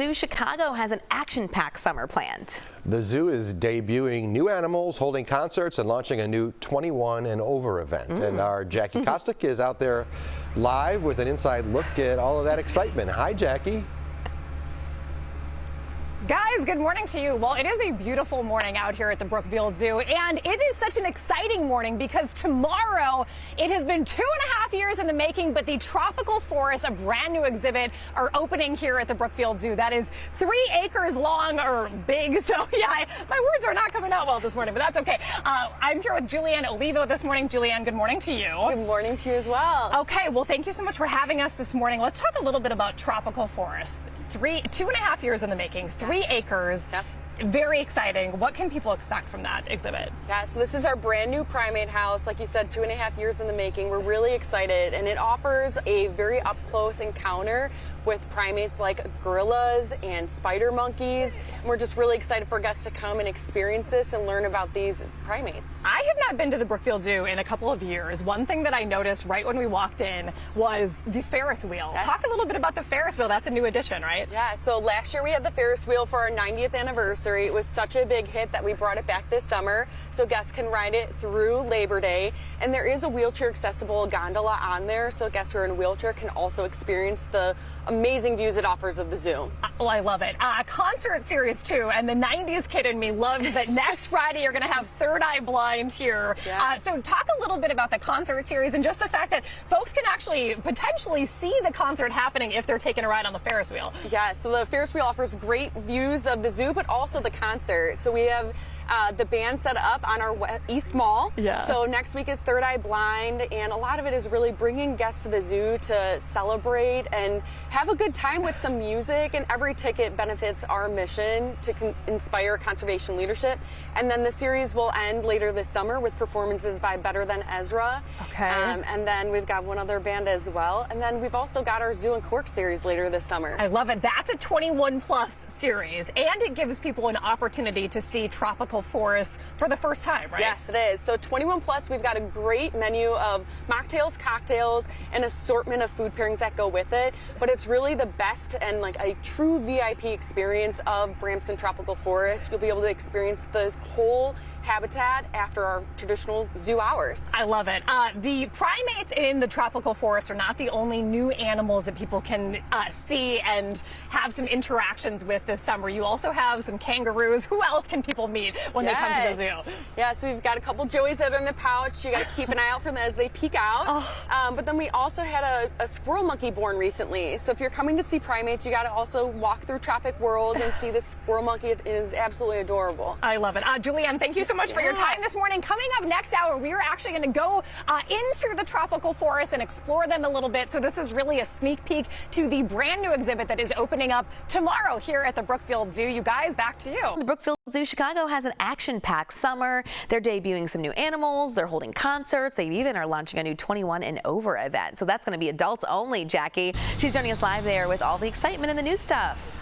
Zoo Chicago has an action-packed summer planned. The zoo is debuting new animals, holding concerts, and launching a new 21 and over event. And our Jackie Kostek is out there live with an inside look at all of that excitement. Hi, Jackie. Guys, good morning to you. Well, it is a beautiful morning out here at the Brookfield Zoo, and it is such an exciting morning because tomorrow, it has been 2.5 years in the making, but the Tropical Forest, a brand new exhibit, are opening here at the Brookfield Zoo. That is 3 acres long, or big, so yeah, my words are not coming out well this morning, but that's okay. I'm here with Julianne Olivo this morning. Julianne, good morning to you. Good morning to you as well. Okay, well, thank you so much for having us this morning. Let's talk a little bit about Tropical Forest. 2.5 years in the making, 3 acres. Yep. Very exciting. What can people expect from that exhibit? Yeah, so this is our brand new primate house. Like you said, 2.5 years in the making. We're really excited, and it offers a very up-close encounter with primates like gorillas and spider monkeys. And we're just really excited for guests to come and experience this and learn about these primates. I have not been to the Brookfield Zoo in a couple of years. One thing that I noticed right when we walked in was the Ferris wheel. Yes. Talk a little bit about the Ferris wheel. That's a new addition, right? Yeah, so last year we had the Ferris wheel for our 90th anniversary. It was such a big hit that we brought it back this summer so guests can ride it through Labor Day. And there is a wheelchair accessible gondola on there, so guests who are in a wheelchair can also experience the amazing views it offers of the zoo. Well, I love it. Concert series too, and the 90s kid in me loves that next Friday you're going to have Third Eye Blind here. Yes. So talk a little bit about the concert series and just the fact that folks can actually potentially see the concert happening if they're taking a ride on the Ferris wheel. Yeah, so the Ferris wheel offers great views of the zoo, but also the concert. So we have the band set up on our East Mall. Yeah. So next week is Third Eye Blind, and a lot of it is really bringing guests to the zoo to celebrate and have a good time with some music, and every ticket benefits our mission to inspire conservation leadership. And then the series will end later this summer with performances by Better Than Ezra. Okay. And then we've got one other band as well. And then we've also got our Zoo and Cork series later this summer. I love it. That's a 21+ series, and it gives people an opportunity to see tropical forests for the first time, right? Yes, it is. So 21+, we've got a great menu of mocktails, cocktails, an assortment of food pairings that go with it. But it's really the best and like a true VIP experience of Brampton Tropical Forest. You'll be able to experience this whole habitat after our traditional zoo hours. I love it. The primates in the tropical forest are not the only new animals that people can see and have some interactions with this summer. You also have some kangaroos. Who else can people meet when they come to the zoo? Yeah, so we've got a couple joeys that are in the pouch. You got to keep an eye out for them as they peek out. But then we also had a squirrel monkey born recently. So if you're coming to see primates, you got to also walk through Tropic World and see this squirrel monkey. It is absolutely adorable. I love it. Julianne, thank you so much for your time this morning. Coming up next hour, we are actually going to go into the tropical forest and explore them a little bit. So this is really a sneak peek to the brand new exhibit that is opening up tomorrow here at the Brookfield Zoo. You guys, back to you. The Brookfield Zoo Chicago has an action-packed summer. They're debuting some new animals. They're holding concerts. They even are launching a new 21 and over event. So that's going to be adults only, Jackie. She's joining us live there with all the excitement and the new stuff.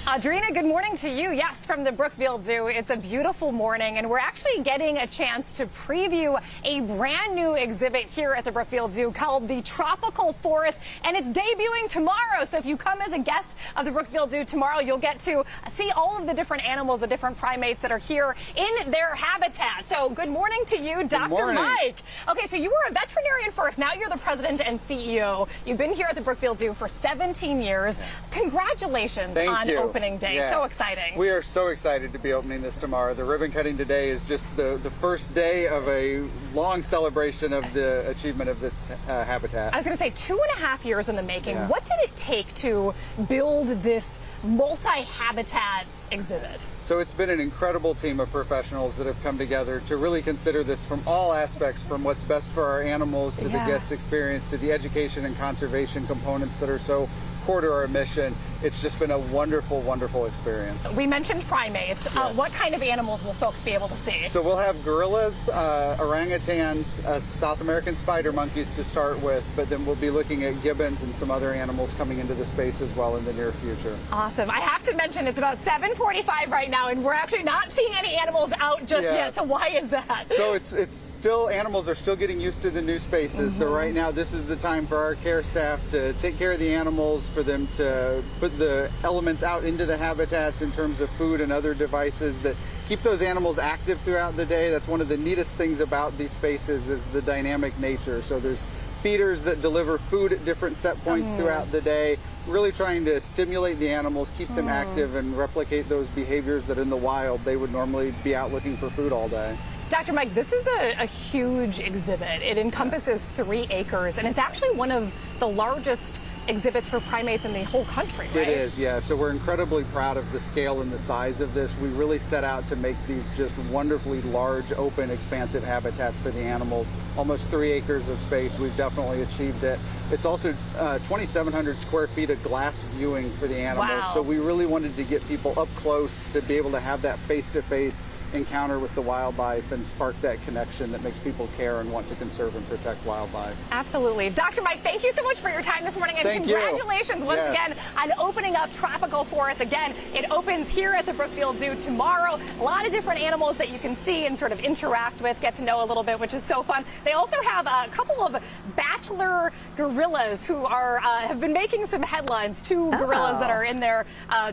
Audrina, good morning to you. Yes, from the Brookfield Zoo. It's a beautiful morning, and we're actually getting a chance to preview a brand new exhibit here at the Brookfield Zoo called the Tropical Forest, and it's debuting tomorrow. So if you come as a guest of the Brookfield Zoo tomorrow, you'll get to see all of the different animals, the different primates that are here in their habitat. So good morning to you, Dr. Mike. Okay, so you were a veterinarian first. Now you're the president and CEO. You've been here at the Brookfield Zoo for 17 years. Congratulations on opening day. Yeah. So exciting. We are so excited to be opening this tomorrow. The ribbon cutting today is just the first day of a long celebration of the achievement of this habitat. I was going to say 2.5 years in the making. Yeah. What did it take to build this multi-habitat exhibit? So it's been an incredible team of professionals that have come together to really consider this from all aspects, from what's best for our animals to the guest experience to the education and conservation components that are so core to our mission. it's just been a wonderful, wonderful experience. We mentioned primates. Yes. What kind of animals will folks be able to see? So we'll have gorillas, orangutans, South American spider monkeys to start with, but then we'll be looking at gibbons and some other animals coming into the space as well in the near future. Awesome. I have to mention it's about 7:45 right now, and we're actually not seeing any animals out just yet. So why is that? So it's still, animals are still getting used to the new spaces. So right now this is the time for our care staff to take care of the animals, for them to put the elements out into the habitats in terms of food and other devices that keep those animals active throughout the day. That's one of the neatest things about these spaces, is the dynamic nature. So there's feeders that deliver food at different set points throughout the day, really trying to stimulate the animals, keep them active, and replicate those behaviors that in the wild they would normally be out looking for food all day. Dr. Mike, this is a huge exhibit. It encompasses 3 acres, and it's actually one of the largest exhibits for primates in the whole country, right? It is, yeah. So we're incredibly proud of the scale and the size of this. We really set out to make these just wonderfully large, open, expansive habitats for the animals. Almost 3 acres of space. We've definitely achieved it. It's also 2,700 square feet of glass viewing for the animals. Wow. So we really wanted to get people up close to be able to have that face-to-face encounter with the wildlife and spark that connection that makes people care and want to conserve and protect wildlife. Absolutely. Dr. Mike, thank you so much for your time this morning, and Thank you. congratulations once again on opening up Tropical Forest. Again, it opens here at the Brookfield Zoo tomorrow. A lot of different animals that you can see and sort of interact with, get to know a little bit, which is so fun. They also have a couple of bachelor gorillas who are have been making some headlines. 2 gorillas that are in their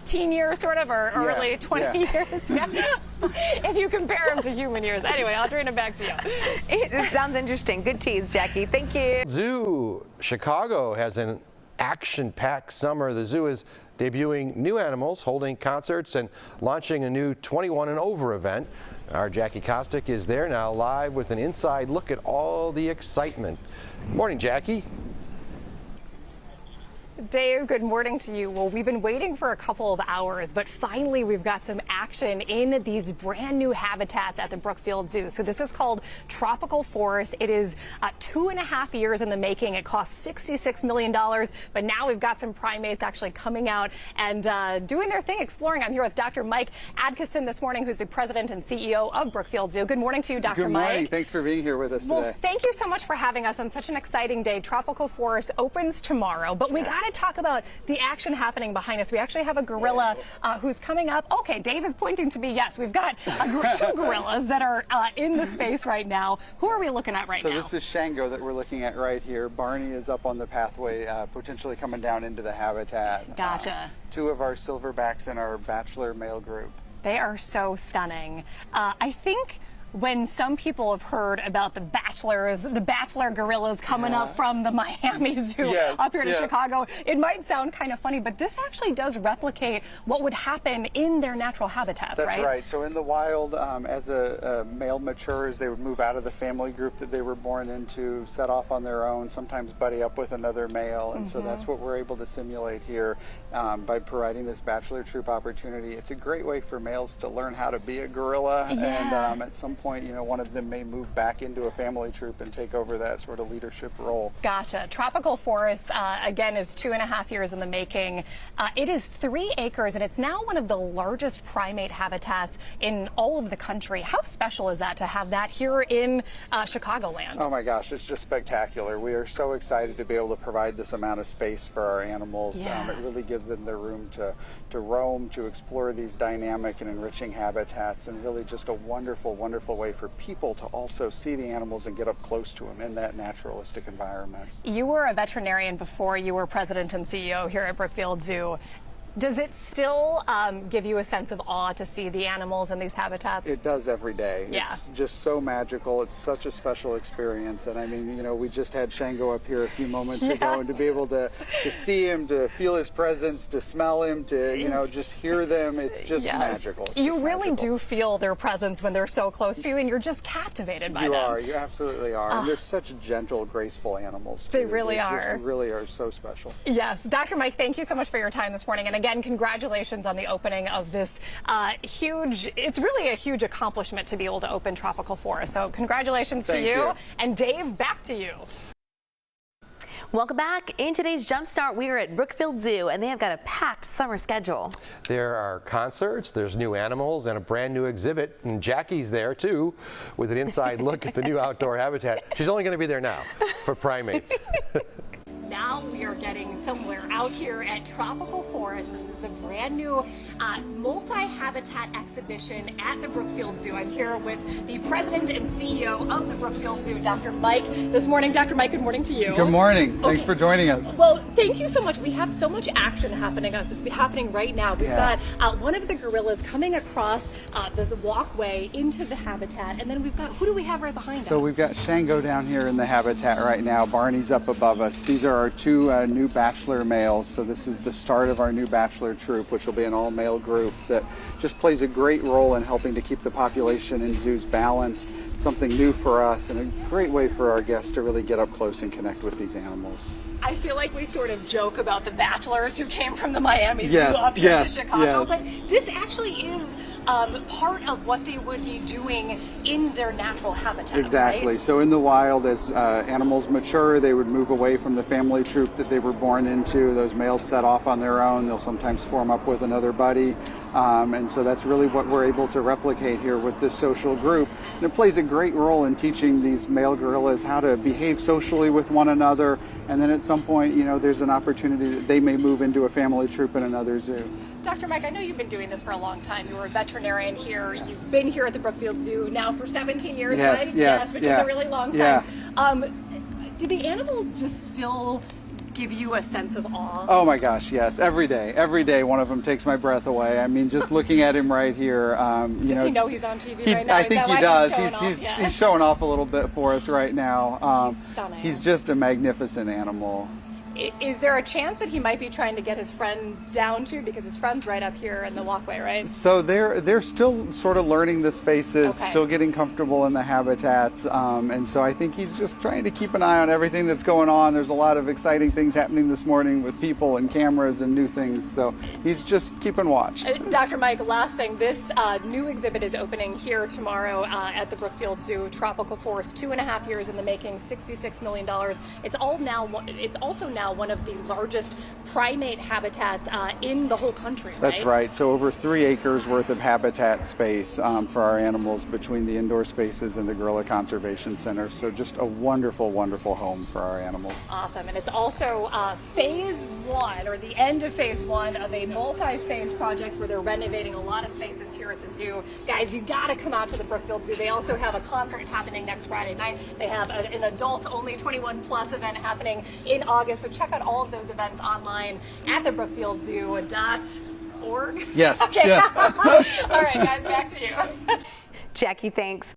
teen years, sort of, or early 20 years. If you compare them to human years. Anyway, I'll turn it back to you. It sounds interesting. Good tease, Jackie. Thank you. Zoo Chicago has an action-packed summer. The zoo is debuting new animals, holding concerts, and launching a new 21 and over event. Our Jackie Kostek is there now, live with an inside look at all the excitement. Morning, Jackie. Dave, good morning to you. Well, we've been waiting for a couple of hours, but finally we've got some action in these brand new habitats at the Brookfield Zoo. So this is called Tropical Forest. It is 2.5 years in the making. It cost $66 million, but now we've got some primates actually coming out and doing their thing, exploring. I'm here with Dr. Mike Adkisson this morning, who's the president and CEO of Brookfield Zoo. Good morning to you, Dr. Mike. Good morning. Thanks for being here with us Well, today. thank you so much for having us on such an exciting day. Tropical Forest opens tomorrow, but we got to talk about the action happening behind us. We actually have a gorilla who's coming up. Okay, Dave is pointing to me. Yes, we've got 2 gorillas that are in the space right now. Who are we looking at right now? So this is Shango that we're looking at right here. Barney is up on the pathway, potentially coming down into the habitat. Gotcha. 2 of our silverbacks in our bachelor male group. They are so stunning. I think when some people have heard about the bachelor gorillas coming up from the Miami Zoo up here to Chicago, it might sound kind of funny, but this actually does replicate what would happen in their natural habitats, right? That's right. So in the wild, as a male matures, they would move out of the family group that they were born into, set off on their own, sometimes buddy up with another male, and so that's what we're able to simulate here by providing this bachelor troop opportunity. It's a great way for males to learn how to be a gorilla, and at some point, you know, one of them may move back into a family troop and take over that sort of leadership role. Gotcha. Tropical Forest, again, is 2.5 years in the making. It is 3 acres, and it's now one of the largest primate habitats in all of the country. How special is that to have that here in Chicagoland? Oh my gosh, it's just spectacular. We are so excited to be able to provide this amount of space for our animals. It really gives them the room to roam, to explore these dynamic and enriching habitats, and really just a wonderful, wonderful way for people to also see the animals and get up close to them in that naturalistic environment. You were a veterinarian before you were president and CEO here at Brookfield Zoo. Does it still give you a sense of awe to see the animals in these habitats? It does every day. Yeah. It's just so magical. It's such a special experience. And I mean, you know, we just had Shango up here a few moments ago, and to be able to see him, to feel his presence, to smell him, to, you know, just hear them, it's just magical. It's you just really magical. do feel their presence when they're so close to you, and you're just captivated by them. You are. You absolutely are. And they're such gentle, graceful animals, too. They really are. Just really are so special. Yes. Dr. Mike, thank you so much for your time this morning. And again, congratulations on the opening of this it's really a huge accomplishment to be able to open Tropical Forest. So congratulations to you. Thank you. And Dave, back to you. Welcome back. In today's Jumpstart, we are at Brookfield Zoo, and they have got a packed summer schedule. There are concerts, there's new animals, and a brand new exhibit. And Jackie's there, too, with an inside look at the new outdoor habitat. She's only going to be there now for primates. Now we are getting somewhere out here at Tropical Forest. This is the brand new multi-habitat exhibition at the Brookfield Zoo. I'm here with the president and CEO of the Brookfield Zoo, Dr. Mike, this morning. Dr. Mike, good morning to you. Good morning. Thanks for joining us. Well, thank you so much. We have so much action happening right now. We've got one of the gorillas coming across the walkway into the habitat, and then we've got, who do we have right behind us? So we've got Shango down here in the habitat right now. Barney's up above us. These are our two new bachelor males. So this is the start of our new bachelor troop, which will be an all-male group that just plays a great role in helping to keep the population in zoos balanced. It's something new for us and a great way for our guests to really get up close and connect with these animals. I feel like we sort of joke about the bachelors who came from the Miami Zoo up here to Chicago, but this actually is part of what they would be doing in their natural habitat. Exactly. Right? So in the wild, as animals mature, they would move away from the family troop that they were born into. Those males set off on their own. They'll sometimes form up with another buddy. And so that's really what we're able to replicate here with this social group. And it plays a great role in teaching these male gorillas how to behave socially with one another. And then at some point, you know, there's an opportunity that they may move into a family troop in another zoo. Dr. Mike, I know you've been doing this for a long time. You were a veterinarian here. You've been here at the Brookfield Zoo now for 17 years, right? Yes, which is a really long time. Do the animals just still give you a sense of awe? Oh my gosh, yes. Every day one of them takes my breath away. I mean, just looking at him right here. Does he know he's on TV right now? I think he does. He's showing off a little bit for us right now. He's stunning. He's just a magnificent animal. Is there a chance that he might be trying to get his friend down too, because his friend's right up here in the walkway, right? So they're still sort of learning the spaces, still getting comfortable in the habitats, and so I think he's just trying to keep an eye on everything that's going on. There's a lot of exciting things happening this morning with people and cameras and new things, so he's just keeping watch. Dr. Mike, last thing, this new exhibit is opening here tomorrow at the Brookfield Zoo, Tropical Forest, 2.5 years in the making, $66 million. It's also now one of the largest primate habitats in the whole country, right? That's right. So over 3 acres worth of habitat space for our animals between the indoor spaces and the Gorilla Conservation Center. So just a wonderful, wonderful home for our animals. Awesome. And it's also phase 1, or the end of phase 1 of a multi-phase project where they're renovating a lot of spaces here at the zoo. Guys, you got to come out to the Brookfield Zoo. They also have a concert happening next Friday night. They have an adult-only 21+ event happening in August. So check out all of those events online at thebrookfieldzoo.org. Yes. Okay. Yes. All right, guys, back to you. Jackie, thanks.